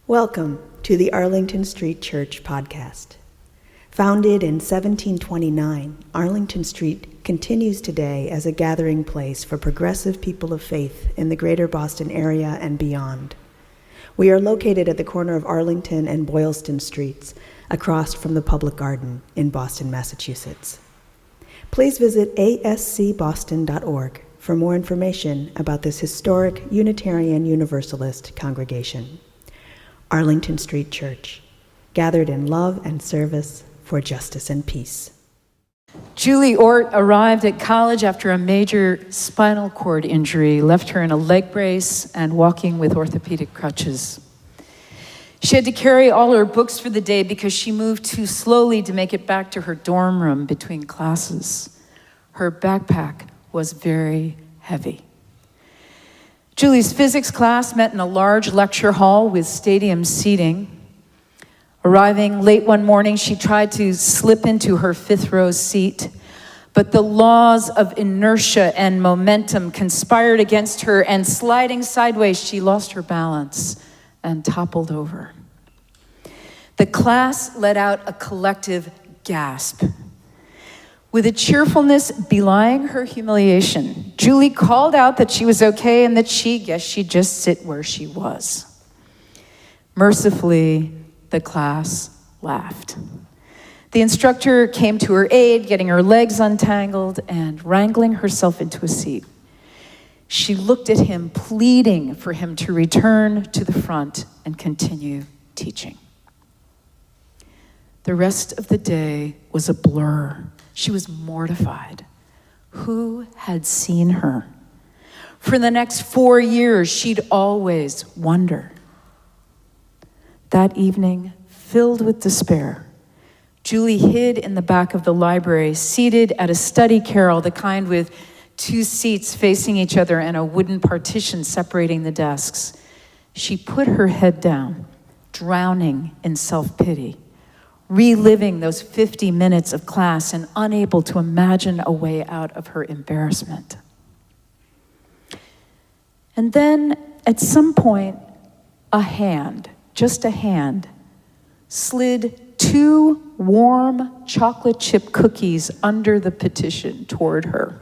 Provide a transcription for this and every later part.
Welcome to the Arlington Street Church podcast. Founded in 1729, Arlington Street continues today as a gathering place for progressive people of faith in the greater Boston area and beyond. We are located at the corner of Arlington and Boylston Streets, across from the Public Garden in Boston, Massachusetts. Please visit ascboston.org for more information about this historic Unitarian Universalist congregation. Arlington Street Church, gathered in love and service for justice and peace. Julie Ort arrived at college after a major spinal cord injury left her in a leg brace and walking with orthopedic crutches. She had to carry all her books for the day because she moved too slowly to make it back to her dorm room between classes. Her backpack was very heavy. Julie's physics class met in a large lecture hall with stadium seating. Arriving late one morning, she tried to slip into her fifth row seat, but the laws of inertia and momentum conspired against her, and sliding sideways, she lost her balance and toppled over. The class let out a collective gasp. With a cheerfulness belying her humiliation, Julie called out that she was okay and that she guessed she'd just sit where she was. Mercifully, the class laughed. The instructor came to her aid, getting her legs untangled and wrangling herself into a seat. She looked at him, pleading for him to return to the front and continue teaching. The rest of the day was a blur. She was mortified. Who had seen her? For the next 4 years, she'd always wonder. That evening, filled with despair, Julie hid in the back of the library, seated at a study carrel, the kind with 2 seats facing each other and a wooden partition separating the desks. She put her head down, drowning in self-pity, reliving those 50 minutes of class and unable to imagine a way out of her embarrassment. And then, at some point, a hand, just a hand, slid 2 warm chocolate chip cookies under the petition toward her.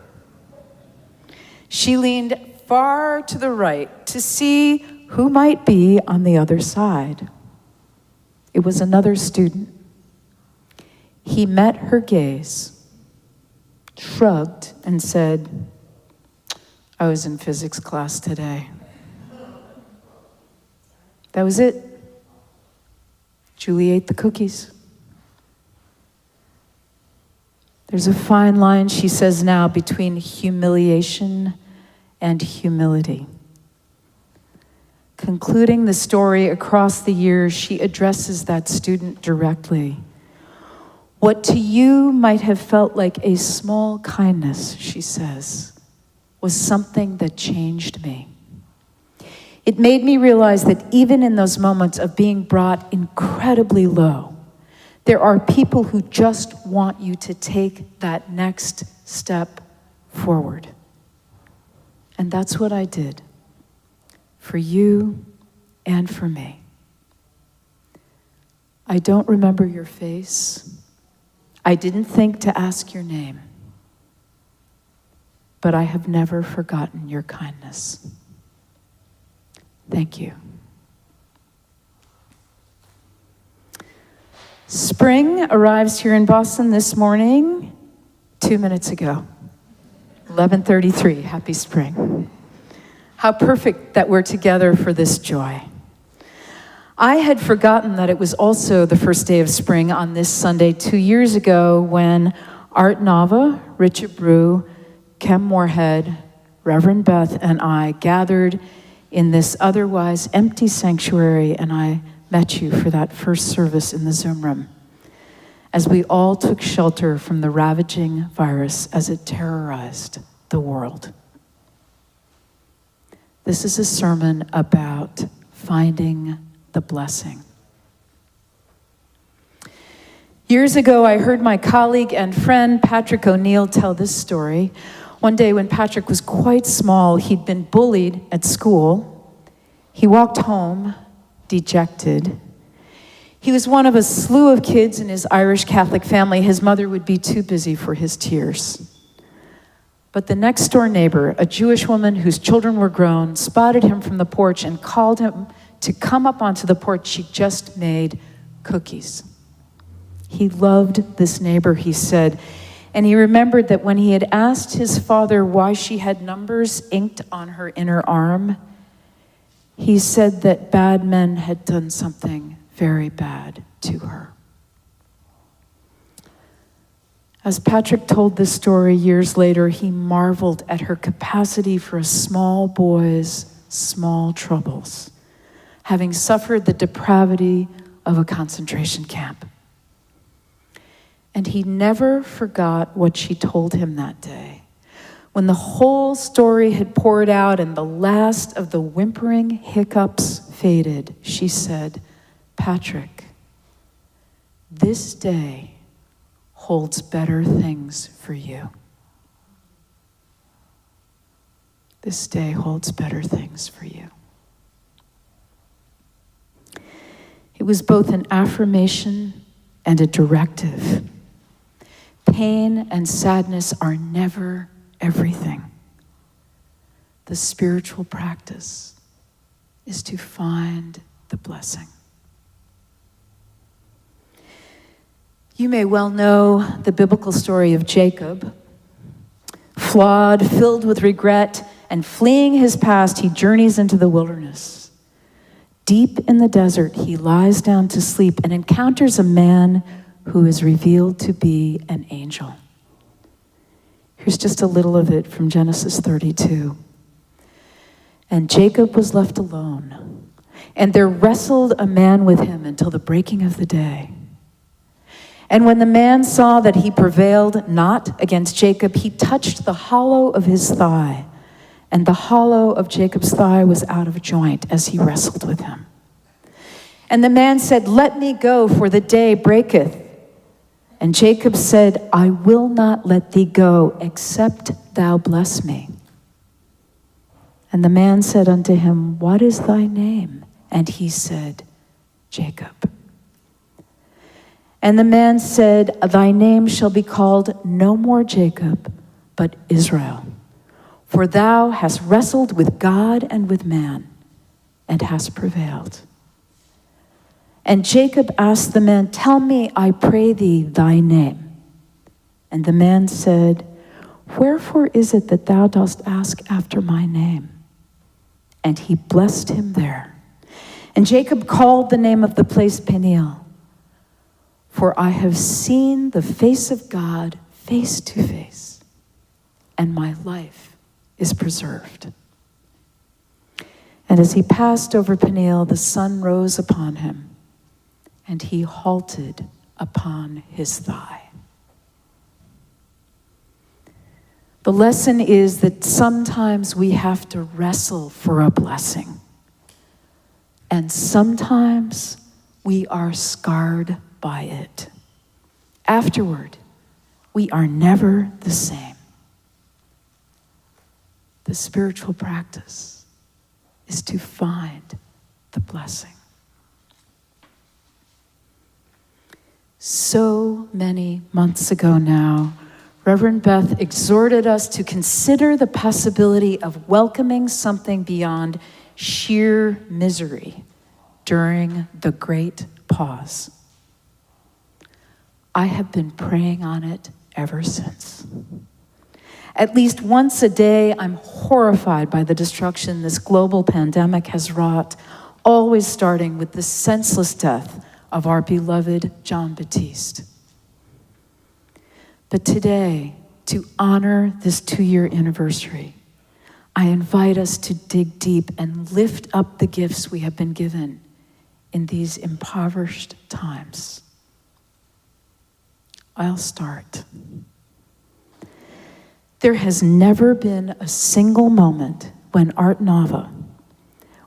She leaned far to the right to see who might be on the other side. It was another student. He met her gaze, shrugged, and said, "I was in physics class today." That was it. Julie ate the cookies. There's a fine line, she says now, between humiliation and humility. Concluding the story across the years, she addresses that student directly. What to you might have felt like a small kindness, she says, was something that changed me. It made me realize that even in those moments of being brought incredibly low, there are people who just want you to take that next step forward. And that's what I did, for you and for me. I don't remember your face. I didn't think to ask your name, but I have never forgotten your kindness. Thank you. Spring arrives here in Boston this morning, 2 minutes ago, 11:33. Happy spring. How perfect that we're together for this joy. I had forgotten that it was also the first day of spring on this Sunday 2 years ago when Art Nava, Richard Brew, Kem Moorhead, Reverend Beth, and I gathered in this otherwise empty sanctuary, and I met you for that first service in the Zoom room, as we all took shelter from the ravaging virus as it terrorized the world. This is a sermon about finding the blessing. Years ago, I heard my colleague and friend Patrick O'Neill tell this story. One day when Patrick was quite small, he'd been bullied at school. He walked home, dejected. He was one of a slew of kids in his Irish Catholic family. His mother would be too busy for his tears. But the next door neighbor, a Jewish woman whose children were grown, spotted him from the porch and called him to come up onto the porch. She just made cookies. He loved this neighbor, he said, and he remembered that when he had asked his father why she had numbers inked on her inner arm, he said that bad men had done something very bad to her. As Patrick told this story years later, he marveled at her capacity for a small boy's small troubles, having suffered the depravity of a concentration camp. And he never forgot what she told him that day. When the whole story had poured out and the last of the whimpering hiccups faded, she said, "Patrick, this day holds better things for you. This day holds better things for you." It was both an affirmation and a directive. Pain and sadness are never everything. The spiritual practice is to find the blessing. You may well know the biblical story of Jacob. Flawed, filled with regret, and fleeing his past, he journeys into the wilderness. Deep in the desert, he lies down to sleep and encounters a man who is revealed to be an angel. Here's just a little of it from Genesis 32. "And Jacob was left alone, and there wrestled a man with him until the breaking of the day. And when the man saw that he prevailed not against Jacob, he touched the hollow of his thigh, and the hollow of Jacob's thigh was out of joint as he wrestled with him. And the man said, 'Let me go, for the day breaketh.' And Jacob said, 'I will not let thee go, except thou bless me.' And the man said unto him, 'What is thy name?' And he said, 'Jacob.' And the man said, 'Thy name shall be called no more Jacob, but Israel. For thou hast wrestled with God and with man, and hast prevailed.' And Jacob asked the man, 'Tell me, I pray thee, thy name.' And the man said, 'Wherefore is it that thou dost ask after my name?' And he blessed him there. And Jacob called the name of the place Peniel. For I have seen the face of God face to face, and my life is preserved. And as he passed over Peniel, the sun rose upon him, and he halted upon his thigh." The lesson is that sometimes we have to wrestle for a blessing, and sometimes we are scarred by it. Afterward, we are never the same. The spiritual practice is to find the blessing. So many months ago now, Reverend Beth exhorted us to consider the possibility of welcoming something beyond sheer misery during the great pause. I have been praying on it ever since. At least once a day, I'm horrified by the destruction this global pandemic has wrought, always starting with the senseless death of our beloved John Baptiste. But today, to honor this 2-year anniversary, I invite us to dig deep and lift up the gifts we have been given in these impoverished times. I'll start. There has never been a single moment when Art Nava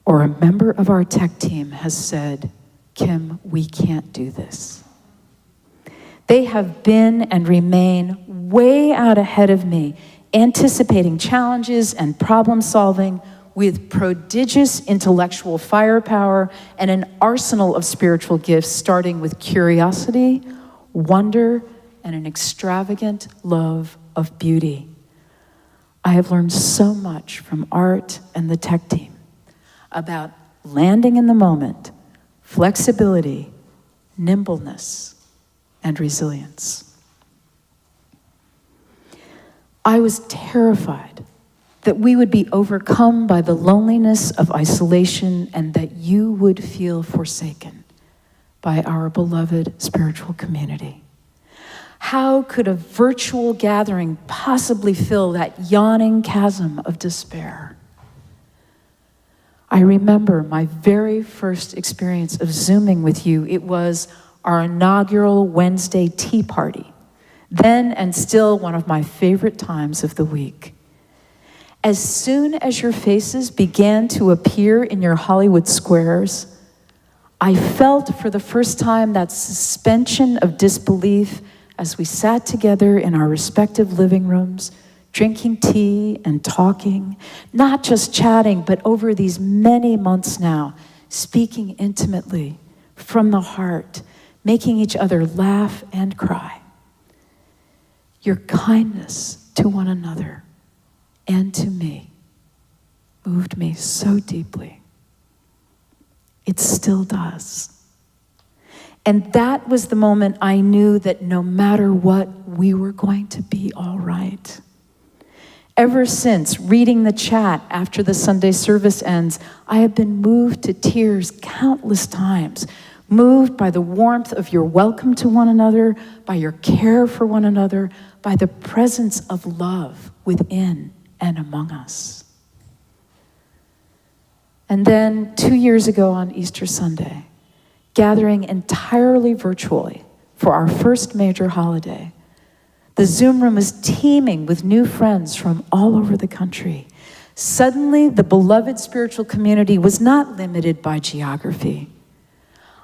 or a member of our tech team has said, "Kim, we can't do this." They have been and remain way out ahead of me, anticipating challenges and problem solving with prodigious intellectual firepower and an arsenal of spiritual gifts, starting with curiosity, wonder, and an extravagant love of beauty. I have learned so much from Art and the tech team about landing in the moment, flexibility, nimbleness, and resilience. I was terrified that we would be overcome by the loneliness of isolation and that you would feel forsaken by our beloved spiritual community. How could a virtual gathering possibly fill that yawning chasm of despair? I remember my very first experience of Zooming with you. It was our inaugural Wednesday tea party, then and still one of my favorite times of the week. As soon as your faces began to appear in your Hollywood squares, I felt for the first time that suspension of disbelief as we sat together in our respective living rooms, drinking tea and talking, not just chatting, but over these many months now, speaking intimately from the heart, making each other laugh and cry. Your kindness to one another and to me moved me so deeply. It still does. And that was the moment I knew that no matter what, we were going to be all right. Ever since reading the chat after the Sunday service ends, I have been moved to tears countless times, moved by the warmth of your welcome to one another, by your care for one another, by the presence of love within and among us. And then 2 years ago on Easter Sunday, gathering entirely virtually for our first major holiday, the Zoom room was teeming with new friends from all over the country. Suddenly, the beloved spiritual community was not limited by geography.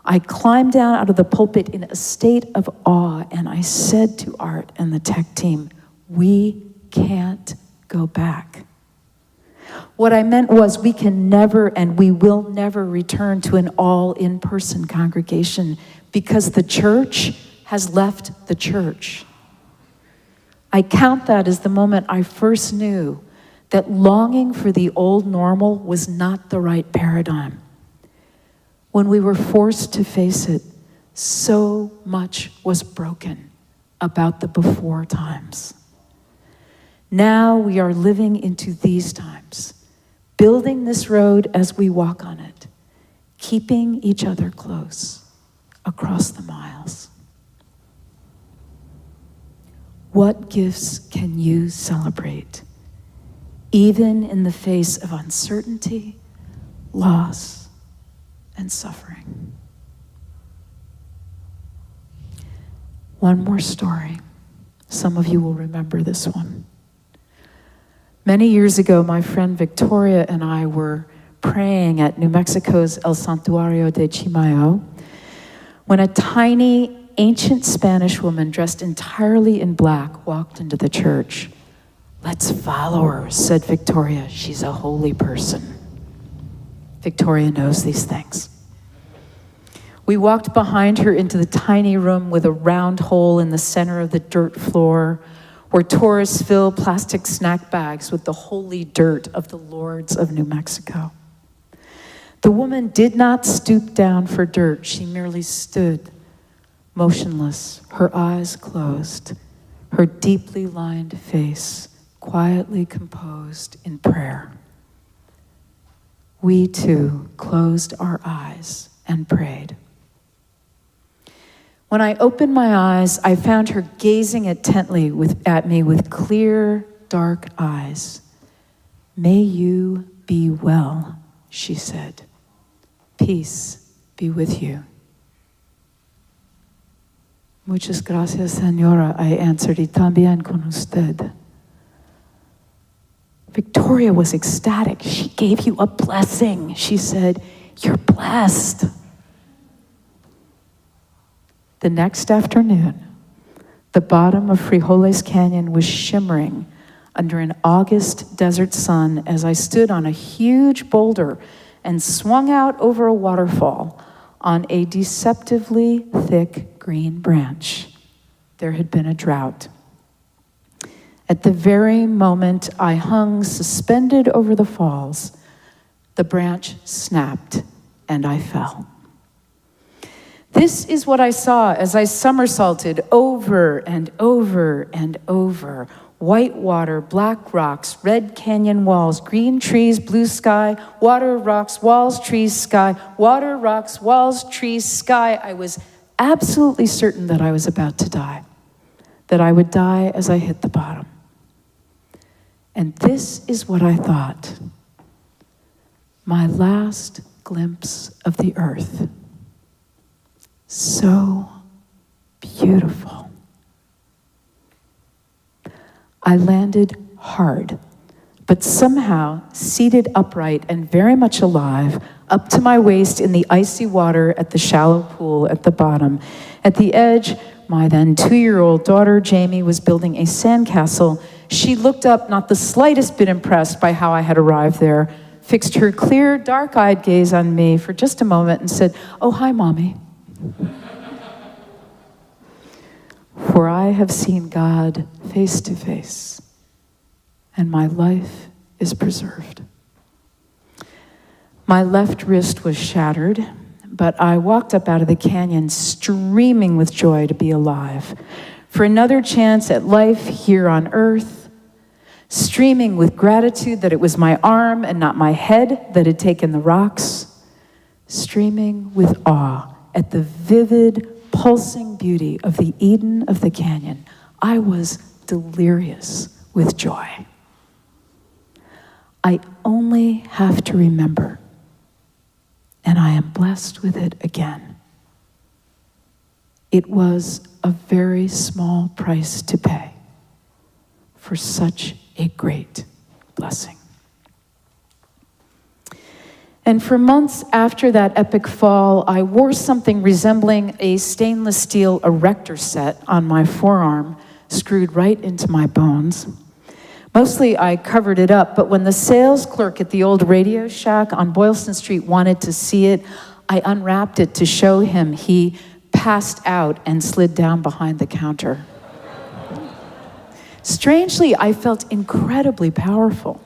I climbed down out of the pulpit in a state of awe, and I said to Art and the tech team, we can't go back. What I meant was we can never and we will never return to an all in-person congregation because the church has left the church. I count that as the moment I first knew that longing for the old normal was not the right paradigm. When we were forced to face it, so much was broken about the before times. Now we are living into these times, building this road as we walk on it, keeping each other close across the miles. What gifts can you celebrate, even in the face of uncertainty, loss, and suffering? One more story. Some of you will remember this one. Many years ago, my friend Victoria and I were praying at New Mexico's El Santuario de Chimayo when a tiny, ancient Spanish woman dressed entirely in black walked into the church. "Let's follow her," said Victoria. "She's a holy person." Victoria knows these things. We walked behind her into the tiny room with a round hole in the center of the dirt floor, where tourists fill plastic snack bags with the holy dirt of the lords of New Mexico. The woman did not stoop down for dirt. She merely stood, motionless, her eyes closed, her deeply lined face quietly composed in prayer. We too closed our eyes and prayed. When I opened my eyes, I found her gazing intently at me with clear, dark eyes. "May you be well," she said. "Peace be with you." "Muchas gracias, señora," I answered, "y también con usted." Victoria was ecstatic. "She gave you a blessing," she said. "You're blessed." The next afternoon, the bottom of Frijoles Canyon was shimmering under an August desert sun as I stood on a huge boulder and swung out over a waterfall on a deceptively thick green branch. There had been a drought. At the very moment I hung suspended over the falls, the branch snapped and I fell. This is what I saw as I somersaulted over and over and over. White water, black rocks, red canyon walls, green trees, blue sky, water, rocks, walls, trees, sky, water, rocks, walls, trees, sky. I was absolutely certain that I was about to die, that I would die as I hit the bottom. And this is what I thought. My last glimpse of the earth. So beautiful. I landed hard, but somehow seated upright and very much alive, up to my waist in the icy water at the shallow pool at the bottom. At the edge, my then 2-year-old daughter, Jamie, was building a sandcastle. She looked up, not the slightest bit impressed by how I had arrived there, fixed her clear, dark-eyed gaze on me for just a moment and said, "Oh, hi, Mommy." For I have seen God face to face, and my life is preserved. My left wrist was shattered, but I walked up out of the canyon streaming with joy to be alive, for another chance at life here on earth, streaming with gratitude that it was my arm and not my head that had taken the rocks, streaming with awe at the vivid, pulsing beauty of the Eden of the canyon. I was delirious with joy. I only have to remember, and I am blessed with it again. It was a very small price to pay for such a great blessing. And for months after that epic fall, I wore something resembling a stainless steel erector set on my forearm, screwed right into my bones. Mostly I covered it up, but when the sales clerk at the old Radio Shack on Boylston Street wanted to see it, I unwrapped it to show him. He passed out and slid down behind the counter. Strangely, I felt incredibly powerful.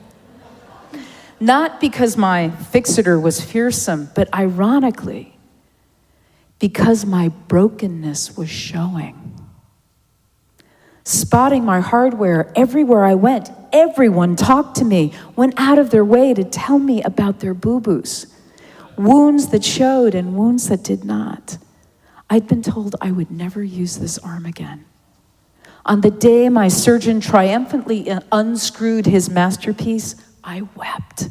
Not because my fixator was fearsome, but ironically, because my brokenness was showing. Spotting my hardware everywhere I went, everyone talked to me, went out of their way to tell me about their boo-boos, wounds that showed and wounds that did not. I'd been told I would never use this arm again. On the day my surgeon triumphantly unscrewed his masterpiece, I wept.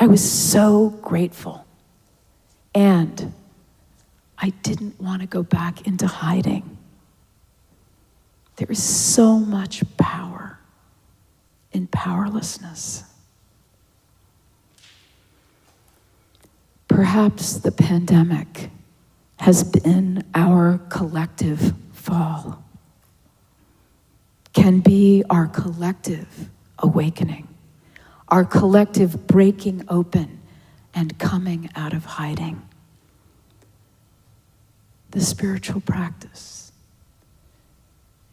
I was so grateful. And I didn't want to go back into hiding. There is so much power in powerlessness. Perhaps the pandemic has been our collective fall, can be our collective awakening, our collective breaking open and coming out of hiding. The spiritual practice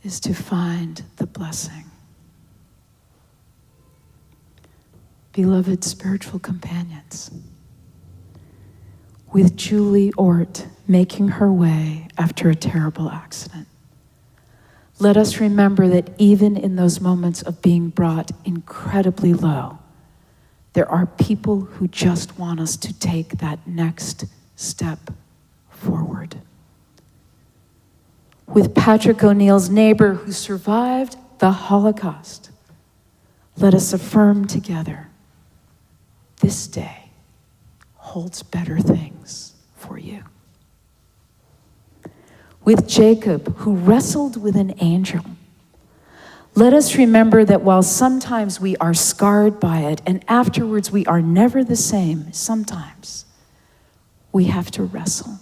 is to find the blessing. Beloved spiritual companions, with Julie Ort making her way after a terrible accident, let us remember that even in those moments of being brought incredibly low, there are people who just want us to take that next step forward. With Patrick O'Neill's neighbor who survived the Holocaust, let us affirm together, this day holds better things for you. With Jacob, who wrestled with an angel, let us remember that while sometimes we are scarred by it and afterwards we are never the same, sometimes we have to wrestle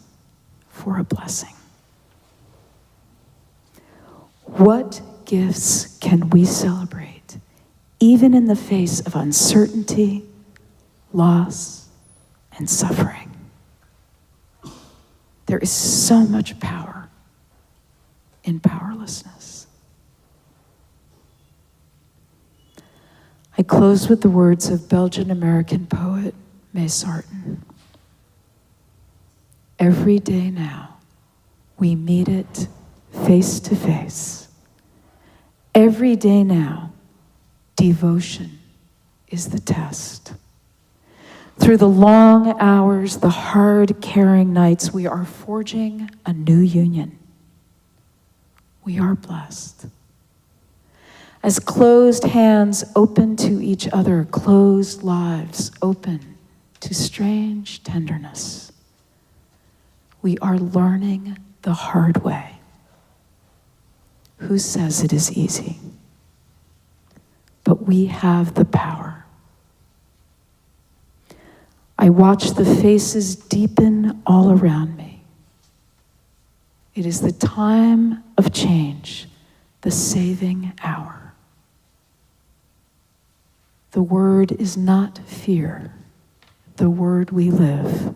for a blessing. What gifts can we celebrate even in the face of uncertainty, loss, and suffering. There is so much power in powerlessness. I close with the words of Belgian-American poet May Sarton. Every day now, we meet it face to face. Every day now, devotion is the test. Through the long hours, the hard, caring nights, we are forging a new union. We are blessed. As closed hands open to each other, closed lives open to strange tenderness, we are learning the hard way. Who says it is easy? But we have the power. I watch the faces deepen all around me. It is the time of change, the saving hour. The word is not fear, the word we live,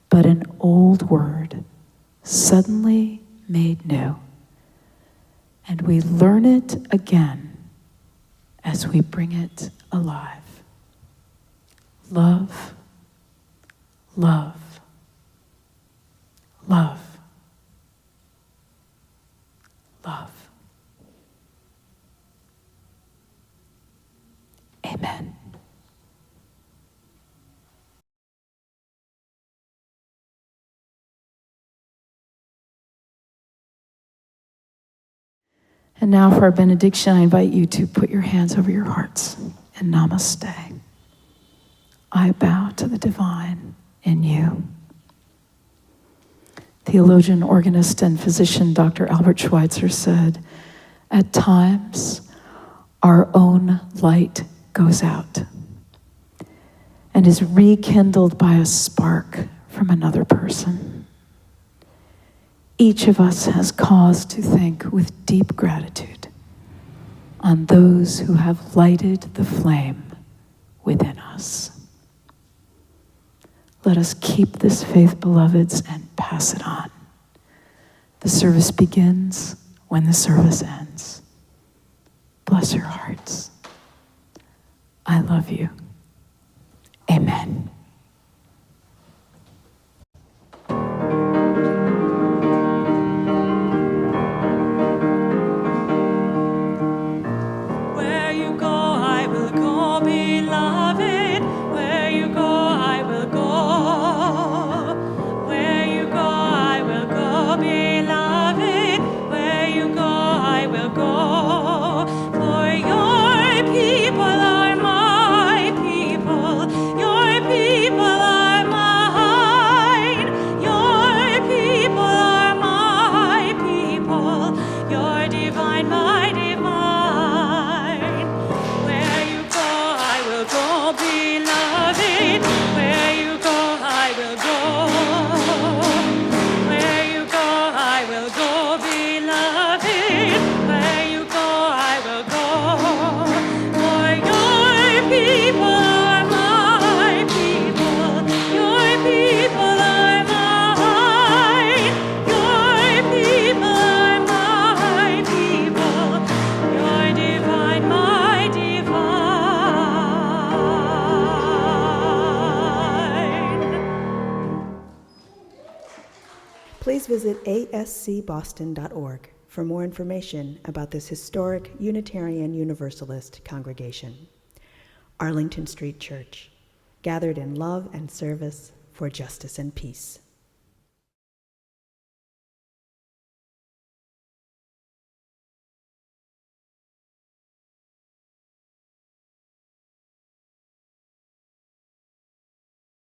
but an old word, suddenly made new. And we learn it again as we bring it alive. Love, love, love, love. Amen. And now for our benediction, I invite you to put your hands over your hearts and namaste. I bow to the divine in you. Theologian, organist, and physician Dr. Albert Schweitzer said, "At times, our own light goes out and is rekindled by a spark from another person. Each of us has cause to think with deep gratitude on those who have lighted the flame within us. Let us keep this faith, beloveds, and pass it on. The service begins when the service ends. Bless your hearts. I love you. Amen." Please visit ascboston.org for more information about this historic Unitarian Universalist congregation. Arlington Street Church, gathered in love and service for justice and peace.